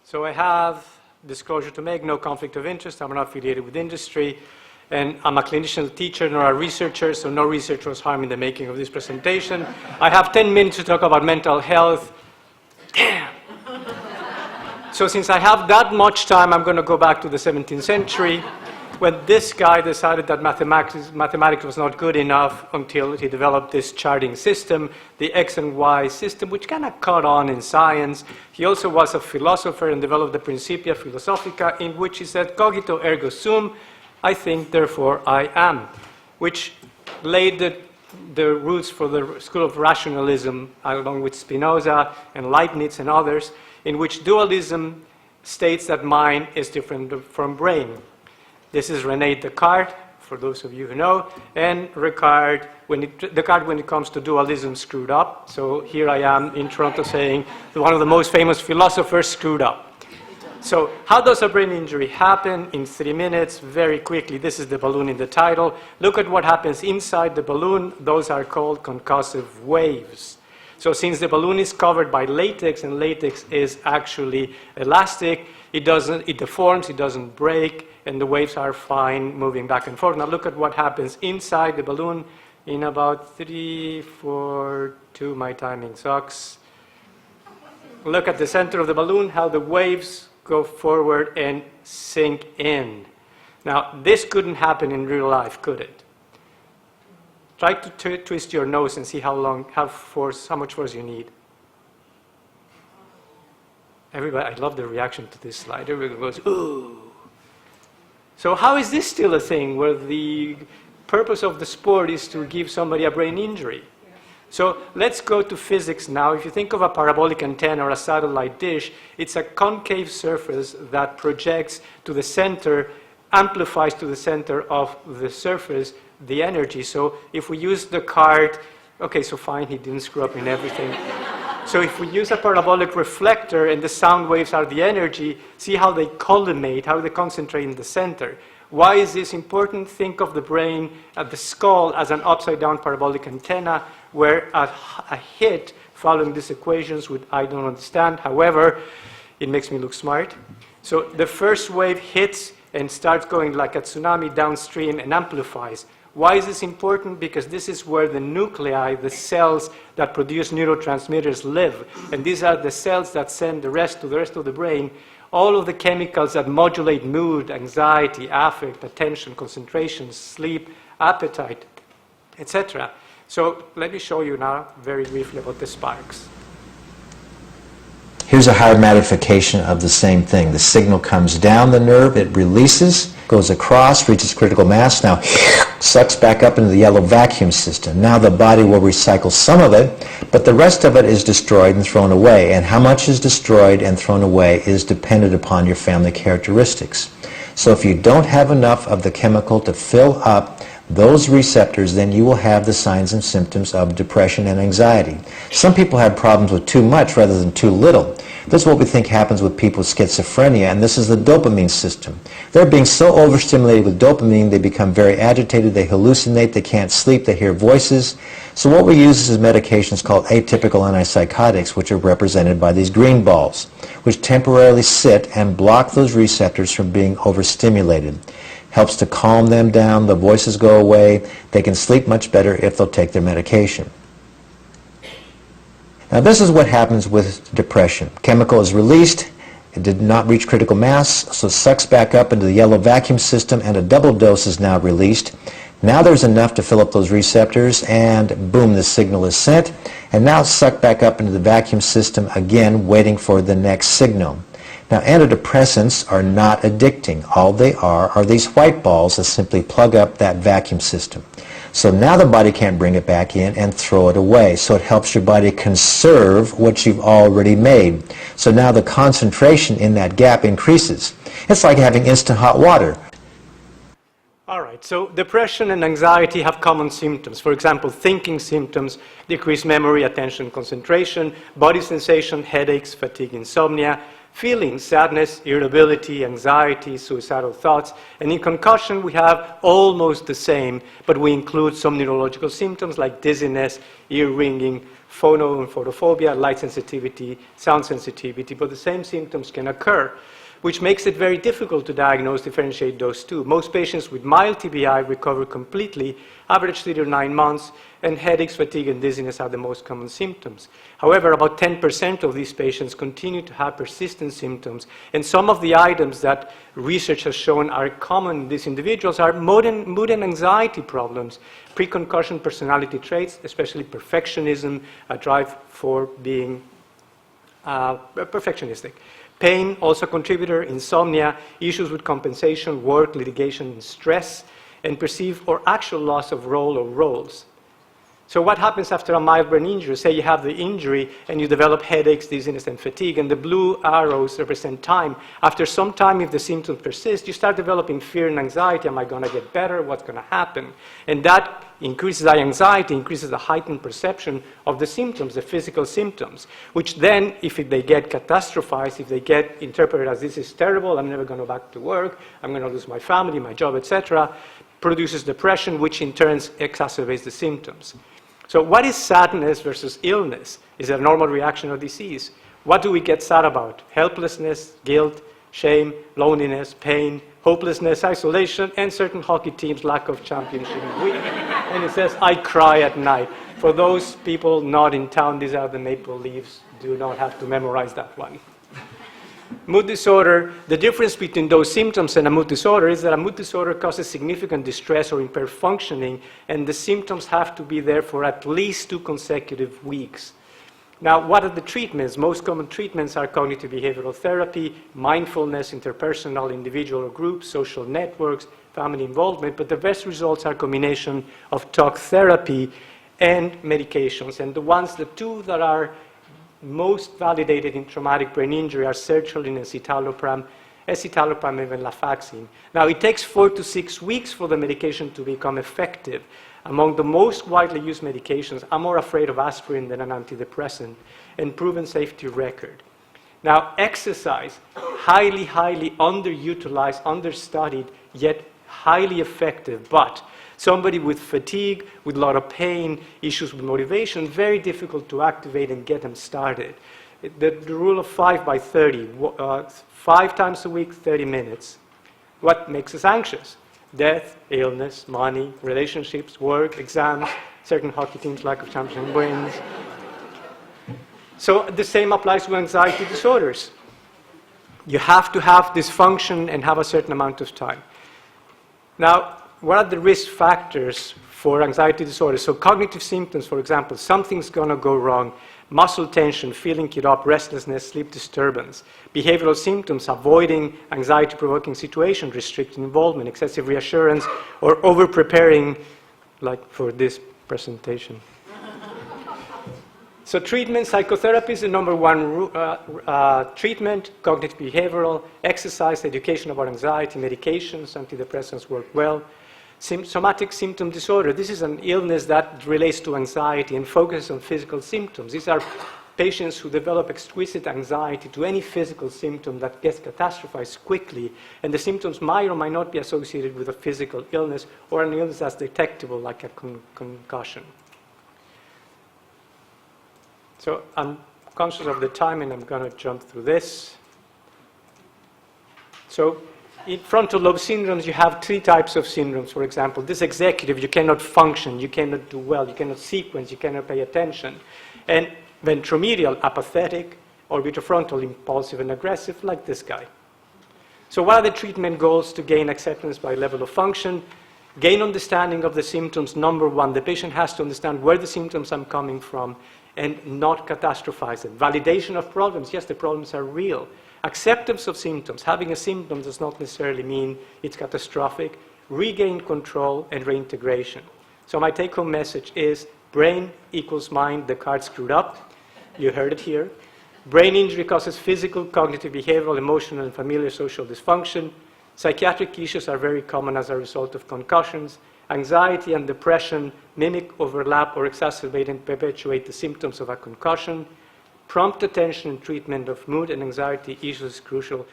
So I have disclosure to make, no conflict of interest. I'm not affiliated with industry. And I'm a clinician teacher, not a researcher, so no research was harmed in the making of this presentation. I have 10 minutes to talk about mental health. Damn! So since I have that much time, I'm going to go back to the 17th century, when this guy decided that mathematics was not good enough until he developed this charting system, the X and Y system, which kind of caught on in science. He also was a philosopher and developed the Principia Philosophica, in which he said, cogito ergo sum, I think, therefore I am, which laid the roots for the school of rationalism, along with Spinoza and Leibniz and others, in which dualism states that mind is different from brain. This is René Descartes, for those of you who know, and Descartes, when it comes to dualism, screwed up. So here I am in Toronto saying that one of the most famous philosophers screwed up. So how does a brain injury happen? In 3 minutes, very quickly. This is the balloon in the title. Look at what happens inside the balloon. Those are called concussive waves. So since the balloon is covered by latex, and latex is actually elastic, it deforms, it doesn't break, and the waves are fine moving back and forth. Now look at what happens inside the balloon in about 3, 4, 2, my timing sucks. Look at the center of the balloon, how the waves go forward and sink in. Now this couldn't happen in real life, could it? Try to twist your nose and see how much force you need. Everybody, I love the reaction to this slide. Everybody goes, ooh. So how is this still a thing where the purpose of the sport is to give somebody a brain injury? So let's go to physics now. If you think of a parabolic antenna or a satellite dish, it's a concave surface that projects to the center, amplifies to the center of the surface the energy. So if we use the card, okay, so fine, he didn't screw up in everything. So if we use a parabolic reflector and the sound waves are the energy, see how they collimate, how they concentrate in the center. Why is this important? Think of the brain, the skull, as an upside-down parabolic antenna, where a hit following these equations would, I don't understand. However, it makes me look smart. So the first wave hits and starts going like a tsunami downstream and amplifies. Why is this important? Because this is where the nuclei, the cells that produce neurotransmitters, live. And these are the cells that send the rest to the rest of the brain. All of the chemicals that modulate mood, anxiety, affect, attention, concentration, sleep, appetite, etc. So let me show you now very briefly about the sparks. Here's a higher magnification of the same thing. The signal comes down the nerve, it releases, goes across, reaches critical mass, now sucks back up into the yellow vacuum system. Now the body will recycle some of it, but the rest of it is destroyed and thrown away. And how much is destroyed and thrown away is dependent upon your family characteristics. So if you don't have enough of the chemical to fill up those receptors, then you will have the signs and symptoms of depression and anxiety. Some people have problems with too much rather than too little. This is what we think happens with people with schizophrenia, and this is the dopamine system. They're being so overstimulated with dopamine, they become very agitated, they hallucinate, they can't sleep, they hear voices. So what we use is medications called atypical antipsychotics, which are represented by these green balls, which temporarily sit and block those receptors from being overstimulated. Helps to calm them down, the voices go away, they can sleep much better if they'll take their medication. Now this is what happens with depression. Chemical is released, it did not reach critical mass, so it sucks back up into the yellow vacuum system, and a double dose is now released. Now there's enough to fill up those receptors, and boom, the signal is sent, and now it's sucked back up into the vacuum system again, waiting for the next signal. Now antidepressants are not addicting. All they are these white balls that simply plug up that vacuum system. So now the body can't bring it back in and throw it away. So it helps your body conserve what you've already made. So now the concentration in that gap increases. It's like having instant hot water. All right, so depression and anxiety have common symptoms. For example, thinking symptoms, decreased memory, attention, concentration, body sensation, headaches, fatigue, insomnia, feelings, sadness, irritability, anxiety, suicidal thoughts. And in concussion, we have almost the same, but we include some neurological symptoms like dizziness, ear ringing, phono and photophobia, light sensitivity, sound sensitivity, but the same symptoms can occur, which makes it very difficult to diagnose, differentiate those two. Most patients with mild TBI recover completely, average 3 to 9 months, and headaches, fatigue, and dizziness are the most common symptoms. However, about 10% of these patients continue to have persistent symptoms, and some of the items that research has shown are common in these individuals are mood and anxiety problems, pre-concussion personality traits, especially perfectionism, a drive for being perfectionistic. Pain, also a contributor, insomnia, issues with compensation, work, litigation, and stress, and perceived or actual loss of role or roles. So what happens after a mild brain injury? Say you have the injury and you develop headaches, dizziness, and fatigue, and the blue arrows represent time. After some time, if the symptoms persist, you start developing fear and anxiety. Am I going to get better? What's going to happen? And that increases the anxiety, increases the heightened perception of the symptoms, the physical symptoms, which then, if they get catastrophized, if they get interpreted as this is terrible, I'm never going to go back to work, I'm going to lose my family, my job, etc., produces depression, which in turn exacerbates the symptoms. So what is sadness versus illness? Is it a normal reaction or disease? What do we get sad about? Helplessness, guilt, shame, loneliness, pain, hopelessness, isolation, and certain hockey teams' lack of championship week. And it says, I cry at night. For those people not in town, these are the Maple Leafs. Do not have to memorize that one. Mood disorder, the difference between those symptoms and a mood disorder is that a mood disorder causes significant distress or impaired functioning, and the symptoms have to be there for at least 2 consecutive weeks. Now, what are the treatments? Most common treatments are cognitive behavioral therapy, mindfulness, interpersonal, individual or group, social networks, family involvement, but the best results are a combination of talk therapy and medications. And the 2 that are most validated in traumatic brain injury are sertraline and citalopram and venlafaxine. Now, it takes 4 to 6 weeks for the medication to become effective. Among the most widely used medications, I'm more afraid of aspirin than an antidepressant, and proven safety record. Now, exercise, highly underutilized, understudied, yet highly effective, but somebody with fatigue, with a lot of pain, issues with motivation, very difficult to activate and get them started. The rule of 5 by 30, 5 times a week, 30 minutes. What makes us anxious? Death, illness, money, relationships, work, exams, certain hockey teams' lack of championship wins. So the same applies to anxiety disorders. You have to have dysfunction and have a certain amount of time. Now, what are the risk factors for anxiety disorders? So cognitive symptoms, for example, something's going to go wrong. Muscle tension, feeling it up, restlessness, sleep disturbance. Behavioral symptoms, avoiding anxiety-provoking situations, restricting involvement, excessive reassurance, or over-preparing, like for this presentation. So treatment, psychotherapy is the number 1 treatment, cognitive behavioral, exercise, education about anxiety, medications, antidepressants work well. Somatic symptom disorder, this is an illness that relates to anxiety and focuses on physical symptoms. These are patients who develop exquisite anxiety to any physical symptom that gets catastrophized quickly, and the symptoms might or might not be associated with a physical illness or an illness that's detectable, like a concussion. So I'm conscious of the time, and I'm going to jump through this. So in frontal lobe syndromes, you have 3 types of syndromes. For example, this executive, you cannot function, you cannot do well, you cannot sequence, you cannot pay attention. And ventromedial, apathetic, orbitofrontal, impulsive and aggressive, like this guy. So what are the treatment goals to gain acceptance by level of function? Gain understanding of the symptoms. Number 1, the patient has to understand where the symptoms are coming from and not catastrophize it. Validation of problems. Yes, the problems are real. Acceptance of symptoms. Having a symptom does not necessarily mean it's catastrophic. Regain control and reintegration. So my take-home message is brain equals mind, the card screwed up. You heard it here. Brain injury causes physical, cognitive, behavioral, emotional, and familiar social dysfunction. Psychiatric issues are very common as a result of concussions. Anxiety and depression mimic, overlap, or exacerbate and perpetuate the symptoms of a concussion. Prompt attention and treatment of mood and anxiety issues is crucial.